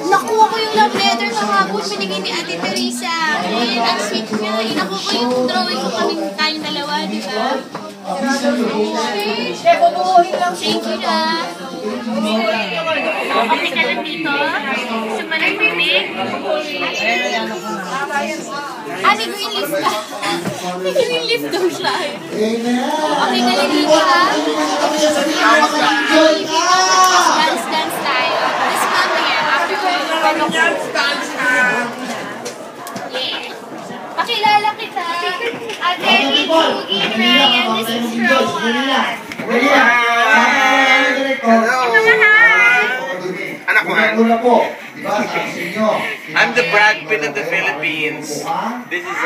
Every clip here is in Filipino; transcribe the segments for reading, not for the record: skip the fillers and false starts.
Nakuha ko yung love letter kahapon, binigay ni Ate Teresa. Ang sweet niya. Nakuha ko yung drawing ko kaming tayong dalawa, di ba? Thank you na. Okay ka lang dito? Sumalang bibig? May green leaf ka. May green leaf daw siya. Okay ka lang dito ha? Dance tayo. This mamaya, after yeah. Pakilala kita. Ate, Lugi, Ryan, this is Rowan. Anak mo, I'm the Brad Pitt of the Philippines. This is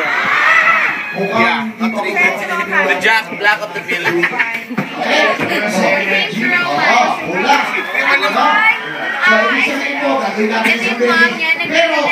the Jack Black of the Philippines. Thanks, Rowan. Kasi yung mom niya, nagdala na